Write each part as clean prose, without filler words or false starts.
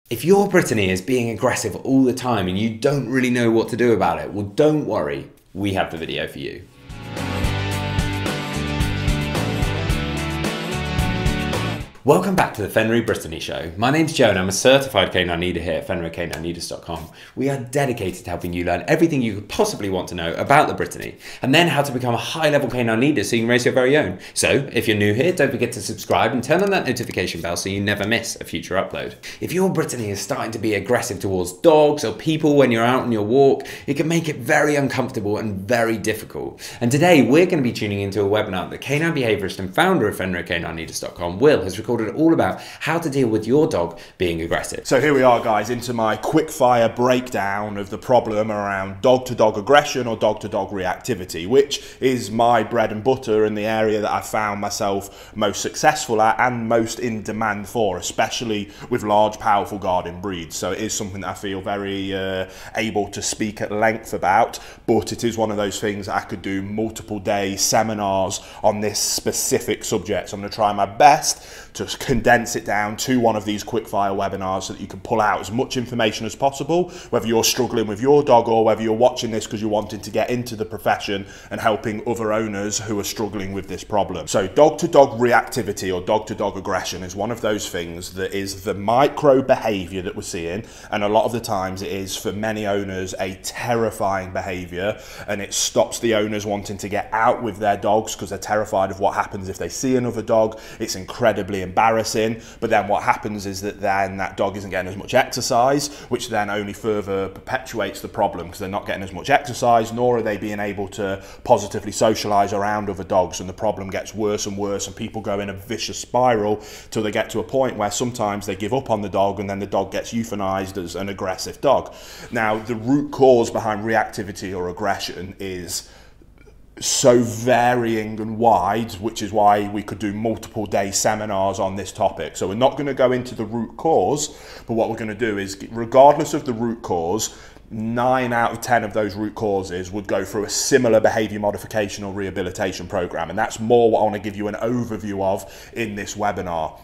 If your Brittany is being aggressive all the time and you don't really know what to do about it, well, don't worry, we have the video for you. Welcome back to the Fenrir Brittany Show. My name's Joe and I'm a certified canine leader here at FenrirCanineLeaders.com. We are dedicated to helping you learn everything you could possibly want to know about the Brittany and then how to become a high-level canine leader so you can raise your very own. So if you're new here, don't forget to subscribe and turn on that notification bell so you never miss a future upload. If your Brittany is starting to be aggressive towards dogs or people when you're out on your walk, it can make it very uncomfortable and very difficult. And today we're going to be tuning into a webinar that canine behaviorist and founder of FenrirCanineLeaders.com, Will, has recorded all about how to deal with your dog being aggressive. So here we are, guys, into my quick-fire breakdown of the problem around dog-to-dog aggression or dog-to-dog reactivity, which is my bread and butter and the area that I found myself most successful at and most in demand for, especially with large, powerful guarding breeds. So it is something that I feel very able to speak at length about, but it is one of those things that I could do multiple day seminars on this specific subject. So I'm going to try my best to condense it down to one of these quick-fire webinars so that you can pull out as much information as possible, whether you're struggling with your dog or whether you're watching this because you're wanting to get into the profession and helping other owners who are struggling with this problem. So dog-to-dog reactivity or dog-to-dog aggression is one of those things that is the micro behavior that we're seeing, and a lot of the times it is for many owners a terrifying behavior, and it stops the owners wanting to get out with their dogs because they're terrified of what happens if they see another dog. It's incredibly embarrassing, but then what happens is that then that dog isn't getting as much exercise, which then only further perpetuates the problem because they're not getting as much exercise, nor are they being able to positively socialize around other dogs, and the problem gets worse and worse, and people go in a vicious spiral till they get to a point where sometimes they give up on the dog and then the dog gets euthanized as an aggressive dog. Now, the root cause behind reactivity or aggression is so varying and wide, which is why we could do multiple day seminars on this topic. So we're not going to go into the root cause, but what we're going to do is, regardless of the root cause, 9 out of 10 of those root causes would go through a similar behavior modification or rehabilitation program, and that's more what I want to give you an overview of in this webinar.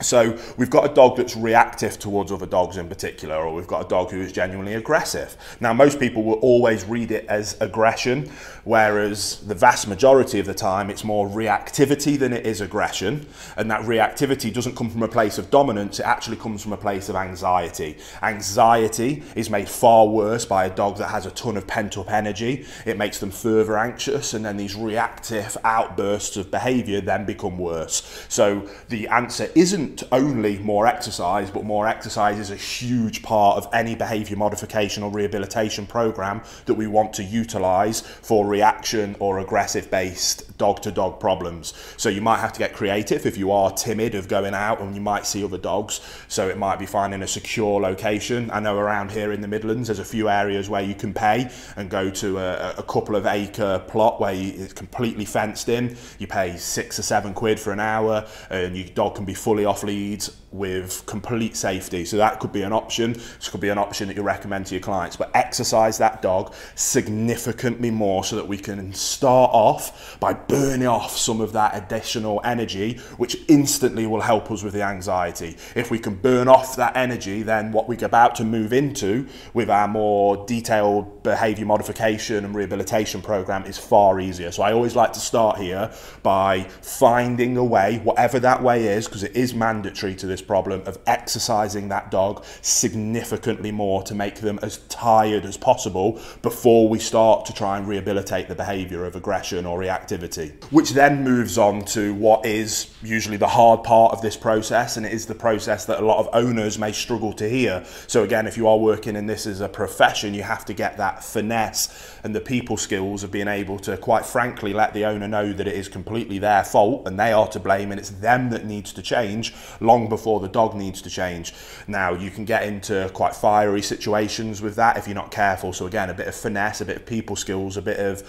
So we've got a dog that's reactive towards other dogs in particular, or we've got a dog who is genuinely aggressive. Now, most people will always read it as aggression, whereas the vast majority of the time it's more reactivity than it is aggression. And that reactivity doesn't come from a place of dominance, it actually comes from a place of anxiety. Anxiety is made far worse by a dog that has a ton of pent-up energy. It makes them further anxious, and then these reactive outbursts of behavior then become worse. So the answer isn't only more exercise, but more exercise is a huge part of any behavior modification or rehabilitation program that we want to utilize for reaction or aggressive based dog-to-dog problems. So you might have to get creative if you are timid of going out and you might see other dogs. So it might be finding a secure location. I know around here in the Midlands there's a few areas where you can pay and go to a couple of acre plot where it's completely fenced in. You pay 6 or 7 quid for an hour and your dog can be fully off leads with complete safety. So that could be an option. This could be an option that you recommend to your clients, but exercise that dog significantly more so that we can start off by burning off some of that additional energy, which instantly will help us with the anxiety. If we can burn off that energy, then what we're about to move into with our more detailed behavior modification and rehabilitation program is far easier. So I always like to start here by finding a way, whatever that way is, because it is mandatory to this problem, of exercising that dog significantly more to make them as tired as possible before we start to try and rehabilitate the behavior of aggression or reactivity. Which then moves on to what is usually the hard part of this process, and it is the process that a lot of owners may struggle to hear. So again, if you are working in this as a profession, you have to get that finesse and the people skills of being able to, quite frankly, let the owner know that it is completely their fault and they are to blame and it's them that needs to change long before the dog needs to change. Now, you can get into quite fiery situations with that if you're not careful. So again, a bit of finesse, a bit of people skills, a bit of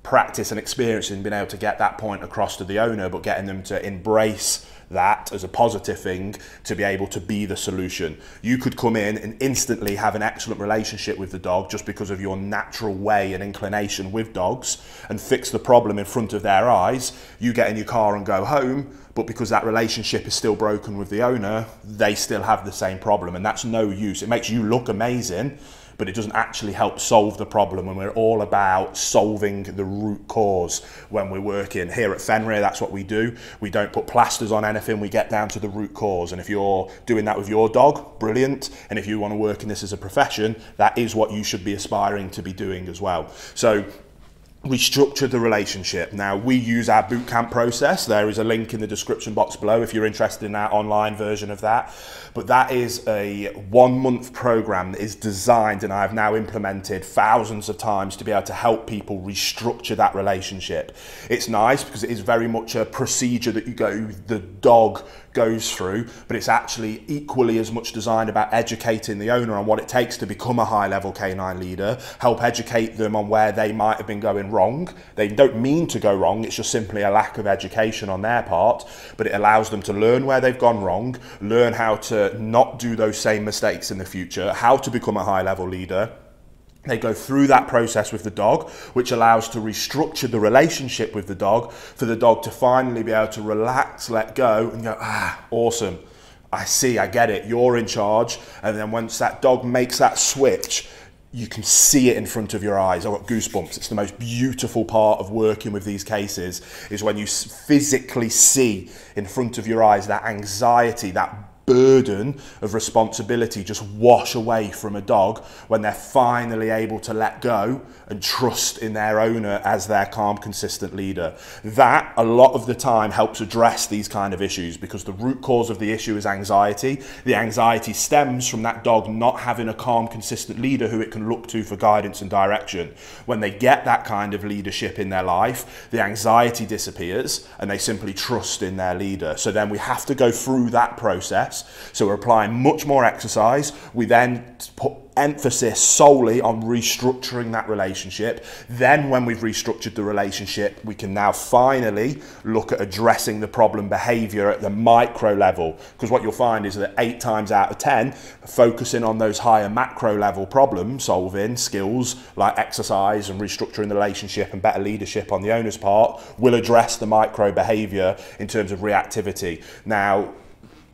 practice and experience in being able to get that point across to the owner, but getting them to embrace that as a positive thing to be able to be the solution. You could come in and instantly have an excellent relationship with the dog just because of your natural way and inclination with dogs and fix the problem in front of their eyes. You get in your car and go home, but because that relationship is still broken with the owner, they still have the same problem, and that's no use. It makes you look amazing, but it doesn't actually help solve the problem, and we're all about solving the root cause when we're working. Here at Fenrir, that's what we do. We don't put plasters on anything, we get down to the root cause. And if you're doing that with your dog, brilliant. And if you want to work in this as a profession, that is what you should be aspiring to be doing as well. So restructure the relationship. Now, we use our bootcamp process. There is a link in the description box below if you're interested in our online version of that. But that is a 1-month program that is designed, and I've now implemented thousands of times, to be able to help people restructure that relationship. It's nice because it is very much a procedure that the dog goes through, but it's actually equally as much designed about educating the owner on what it takes to become a high-level canine leader, help educate them on where they might have been going wrong. They don't mean to go wrong, it's just simply a lack of education on their part, but it allows them to learn where they've gone wrong, learn how to not do those same mistakes in the future, how to become a high-level leader. They go through that process with the dog, which allows to restructure the relationship with the dog, for the dog to finally be able to relax, let go, and go, ah, awesome. I see, I get it, you're in charge. And then once that dog makes that switch, you can see it in front of your eyes. I've got goosebumps. It's the most beautiful part of working with these cases, is when you physically see in front of your eyes that anxiety, that burden of responsibility just wash away from a dog when they're finally able to let go and trust in their owner as their calm, consistent leader. That, a lot of the time, helps address these kind of issues, because the root cause of the issue is anxiety. The anxiety stems from that dog not having a calm, consistent leader who it can look to for guidance and direction. When they get that kind of leadership in their life, the anxiety disappears and they simply trust in their leader. So then we have to go through that process. So we're applying much more exercise. We then put emphasis solely on restructuring that relationship. Then when we've restructured the relationship, we can now finally look at addressing the problem behavior at the micro level. Because what you'll find is that 8 times out of 10, focusing on those higher macro level problem solving skills like exercise and restructuring the relationship and better leadership on the owner's part will address the micro behavior in terms of reactivity. Now,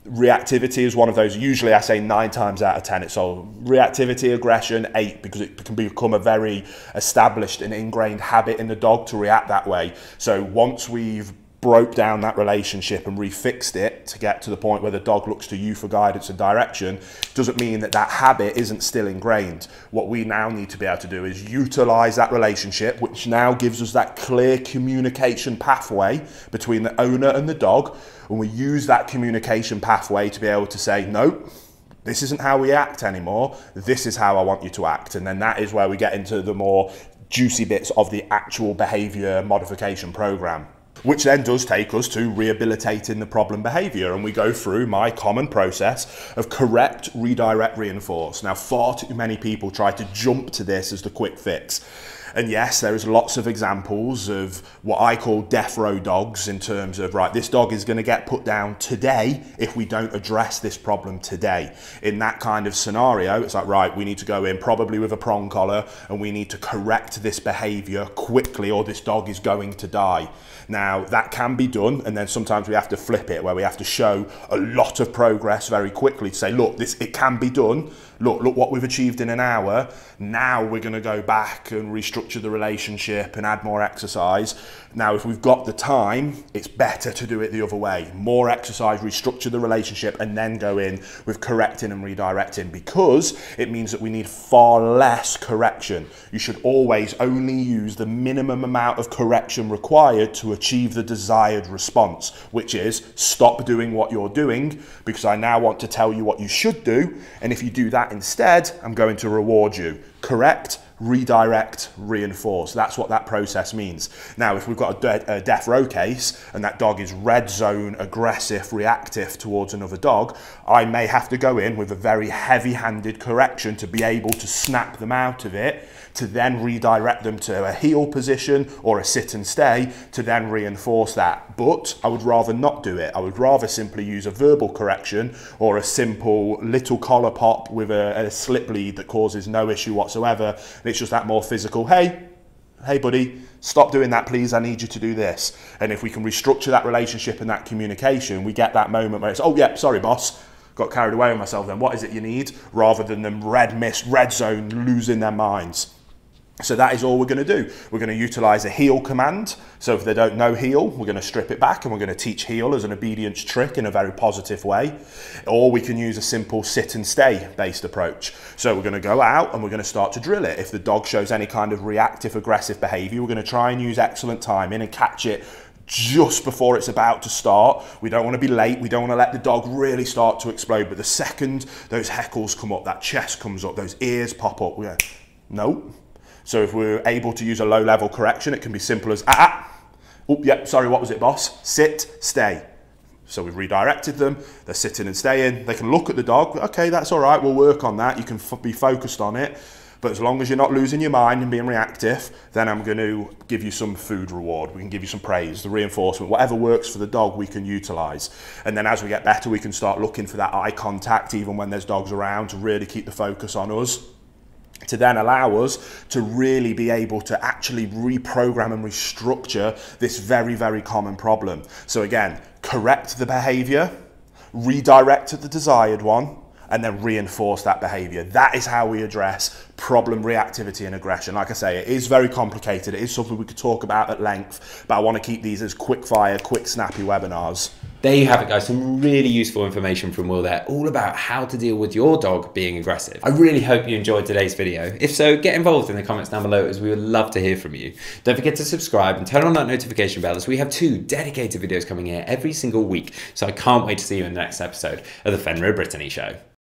reactivity is one of those, usually I say 9 times out of 10 it's all reactivity, aggression 8, because it can become a very established and ingrained habit in the dog to react that way. So once we've broke down that relationship and refixed it to get to the point where the dog looks to you for guidance and direction, doesn't mean that that habit isn't still ingrained. What we now need to be able to do is utilize that relationship, which now gives us that clear communication pathway between the owner and the dog. And we use that communication pathway to be able to say, no, this isn't how we act anymore. This is how I want you to act. And then that is where we get into the more juicy bits of the actual behavior modification program, which then does take us to rehabilitating the problem behavior. And we go through my common process of correct, redirect, reinforce. Now, far too many people try to jump to this as the quick fix. And yes, there is lots of examples of what I call death row dogs, in terms of, right, this dog is going to get put down today if we don't address this problem today. In that kind of scenario, it's like, right, we need to go in probably with a prong collar and we need to correct this behavior quickly or this dog is going to die. Now, that can be done, and then sometimes we have to flip it, where we have to show a lot of progress very quickly to say, look, it can be done. Look what we've achieved in an hour. Now we're going to go back and restructure the relationship and add more exercise. Now, if we've got the time, it's better to do it the other way. More exercise, restructure the relationship, and then go in with correcting and redirecting, because it means that we need far less correction. You should always only use the minimum amount of correction required to achieve the desired response, which is stop doing what you're doing because I now want to tell you what you should do. And if you do that instead, I'm going to reward you. Correct, redirect, reinforce. That's what that process means. Now, if we've got a death row case and that dog is red zone, aggressive, reactive towards another dog, I may have to go in with a very heavy-handed correction to be able to snap them out of it, to then redirect them to a heel position or a sit and stay to then reinforce that. But I would rather not do it. I would rather simply use a verbal correction or a simple little collar pop with a slip lead that causes no issue whatsoever. And it's just that more physical, hey, hey buddy, stop doing that please, I need you to do this. And if we can restructure that relationship and that communication, we get that moment where it's, oh yeah, sorry boss, got carried away with myself then, what is it you need? Rather than them red mist, red zone, losing their minds. So that is all we're going to do. We're going to utilize a heel command. So if they don't know heel, we're going to strip it back and we're going to teach heel as an obedience trick in a very positive way. Or we can use a simple sit and stay based approach. So we're going to go out and we're going to start to drill it. If the dog shows any kind of reactive aggressive behavior, we're going to try and use excellent timing and catch it just before it's about to start. We don't want to be late. We don't want to let the dog really start to explode. But the second those heckles come up, that chest comes up, those ears pop up, we go, nope. So if we're able to use a low level correction, it can be simple as, oh, yeah, sorry, what was it, boss? Sit, stay. So we've redirected them, they're sitting and staying. They can look at the dog, okay, that's all right, we'll work on that. You can be focused on it. But as long as you're not losing your mind and being reactive, then I'm going to give you some food reward. We can give you some praise, the reinforcement, whatever works for the dog we can utilize. And then as we get better, we can start looking for that eye contact, even when there's dogs around, to really keep the focus on us, to then allow us to really be able to actually reprogram and restructure this very, very common problem. So again, correct the behavior, redirect to the desired one, and then reinforce that behavior. That is how we address problem reactivity and aggression. Like I say, it is very complicated. It is something we could talk about at length, but I want to keep these as quick fire, quick snappy webinars. There you have it, guys. Some really useful information from Will there, all about how to deal with your dog being aggressive. I really hope you enjoyed today's video. If so, get involved in the comments down below, as we would love to hear from you. Don't forget to subscribe and turn on that notification bell, as we have 2 dedicated videos coming here every single week. So I can't wait to see you in the next episode of the Fenrir Brittany Show.